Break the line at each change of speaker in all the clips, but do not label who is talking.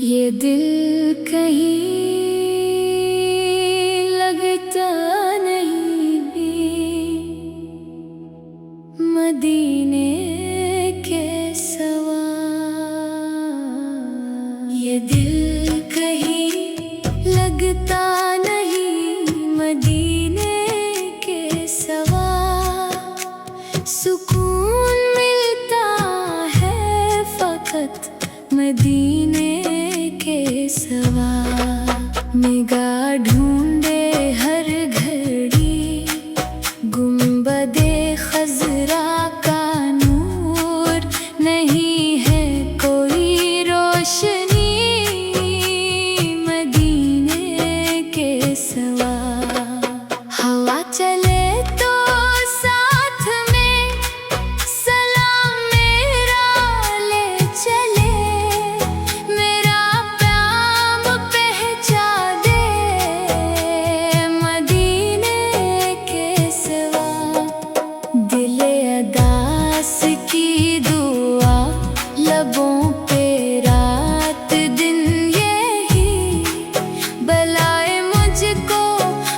ये दिल कहीं लगता नहीं भी मदीने के सवा। ये दिल कहीं लगता नहीं मदीने के सवा। सुकून मिलता है फकत मदीने के सवा। निगाह ढूंढे हर घड़ी गुंबदे खजरा का नूर, नहीं है कोई रोशनी मदीने के सवा। हवा चले तो साथ में सलाम मेरा ले चले, मेरा प्याम पहचा दे मदीने के सवा। दिले अदास की दुआ लबों पे रात दिन यही, बलाए मुझको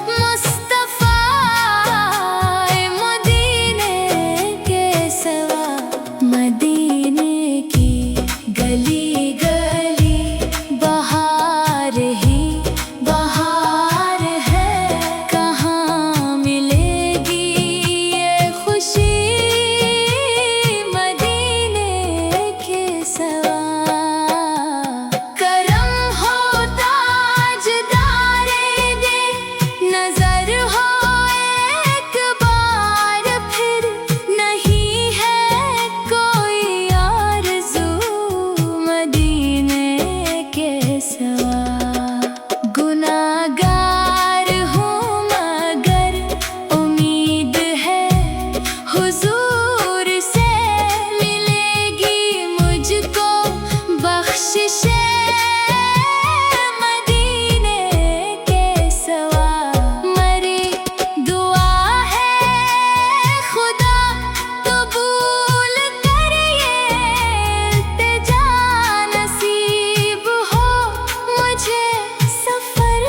मुस्तफा मदीने के सवा। मदीने की गली गली बहार ही बहार है, कहाँ मिलेगी ये खुशी मदीने के सवा। करम हो ताजदारे दे, नजर हो एक बार फिर, नहीं है कोई आरज़ू मदीने के सवा। गुनाहगार हूँ मगर उम्मीद है हुजूर से मिलेगी मुझको बख्शिशे मदीने के सवा। मेरी दुआ है खुदा कबूल करिए, इल्तिजा नसीब हो मुझे सफर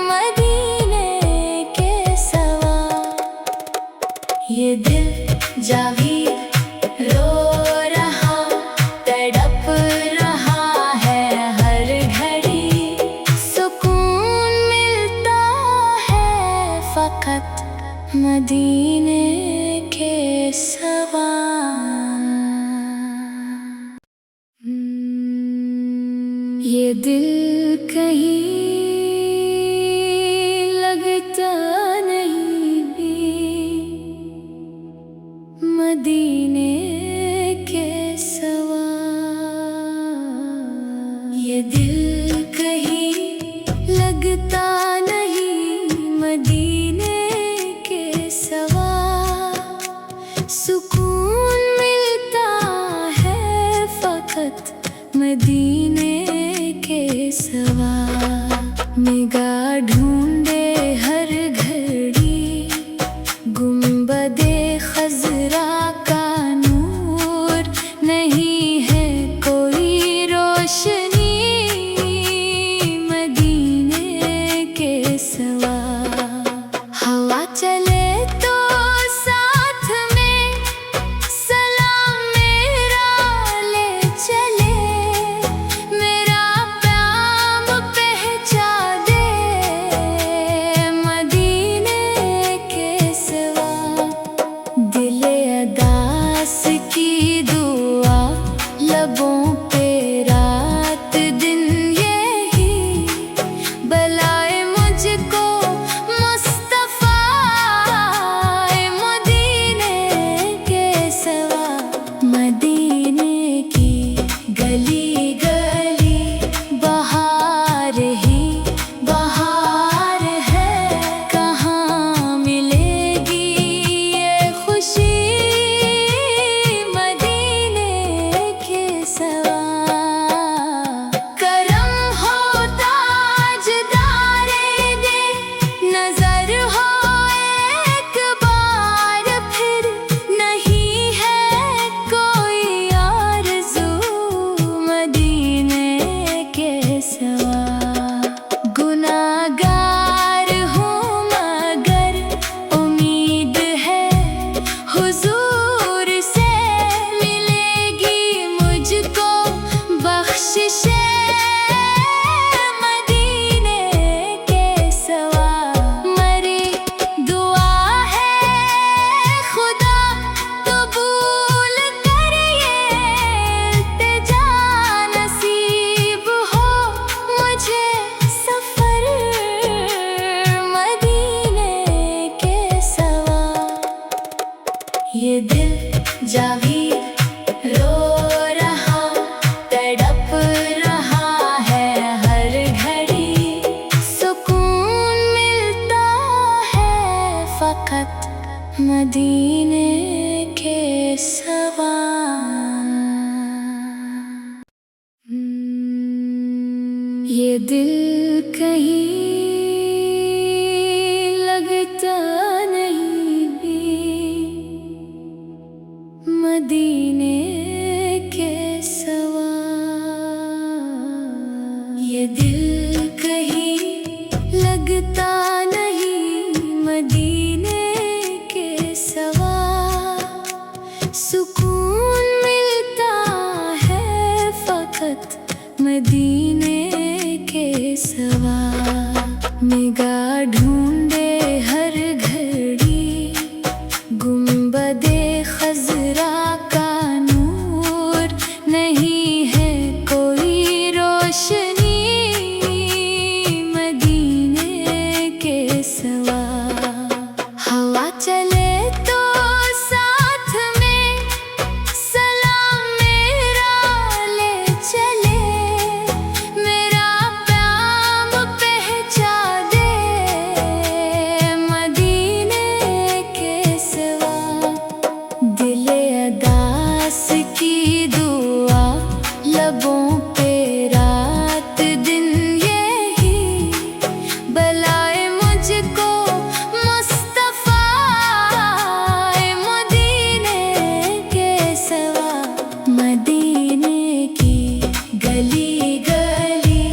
मदीने के सवा। ये दिल जागी रो रहा तड़प रहा है हर घड़ी, सुकून मिलता है फकत मदीने के सवा। ये दिल कहीं लगता नहीं भी मदीने के सवा। ये दिल कहीं लगता नहीं मदीने के सवा। सुकून मिलता है फकत मदीने के सवा। निगाह ढूंढे हर घड़ी गुंबदे खजरा का नूर, नहीं है कोई रोशनी मदीने के सवा। हवा चले तो साथ में सलाम मेरा ले चले, मेरा प्याम पहचा दे मदीने के सवा। दिले अदास की दुआ लबों पे रात दिन यही, बलाए मुझको मुस्तफा मदीने के सवा। मदीने की गली गली बहार ही बहार है, कहाँ मिलेगी ये खुशी मदीने के सवा। करम हो ताजदारे दे, नजर हो एक बार फिर, नहीं है कोई ये दिल कहीं लगता नहीं भी मदीने के सवा। ये दिल कहीं लगता नहीं मदीने के सवा। सुकून मिलता है फकत मदीने के सवा। निगाह ढूंढे हर घड़ी गुंबदे खजरा का नूर, नहीं है कोई रोशनी मदीने के सवा। हवा चले तो साथ में सलाम मेरा ले चले, मेरा प्याम पहुंचा दे मदीने के सवा। दिले अदास की दुआ लबों पे रात दिन यही, बलाए मुझको मुस्तफा मदीने के सवा। मदीने की गली गली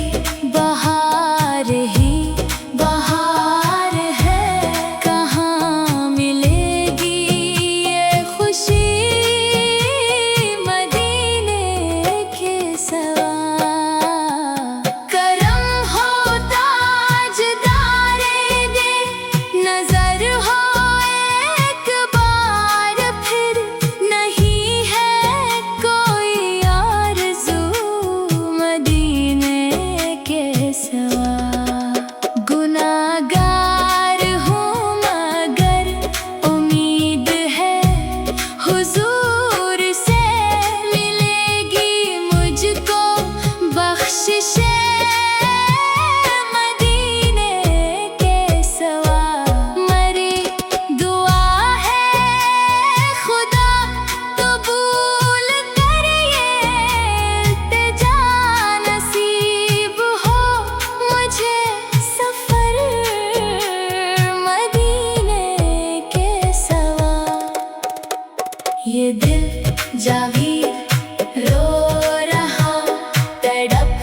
बहार ही बहार है, कहाँ मिलेगी ये खुशी मदीने के सवा। करम हो ताजदारे दे, नजर हो एक बार फिर, नहीं है कोई आरज़ू मदीने के सवा। गुनाहगार हूँ मगर उम्मीद है हुजूर से मिलेगी मुझको बख्शिशे मदीने के सवा। मेरी दुआ है खुदा कबूल करिए, इल्तिजा नसीब हो मुझे सफर मदीने के सवा। ये दिल जागी रो रहा तड़प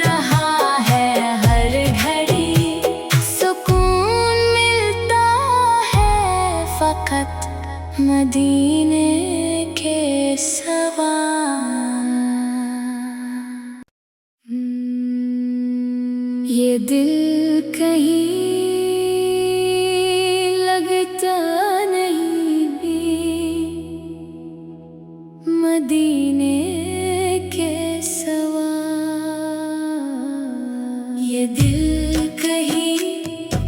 रहा है हर घड़ी, सुकून मिलता है फकत मदीने के सवा। ये दिल कहीं लगता नहीं भी मदीने के सवा। ये दिल कहीं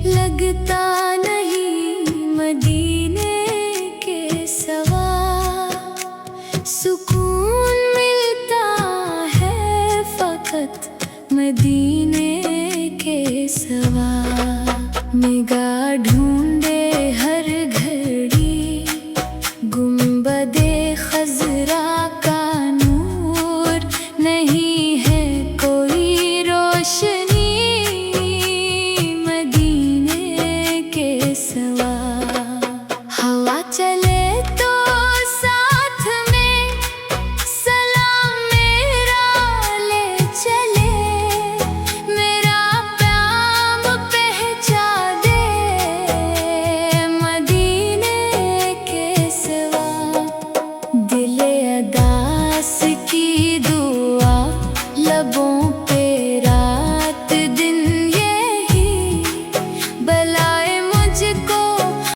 लगता नहीं मदीने के सवा। सुकून मिलता है फकत मदीने के सवा। निगाह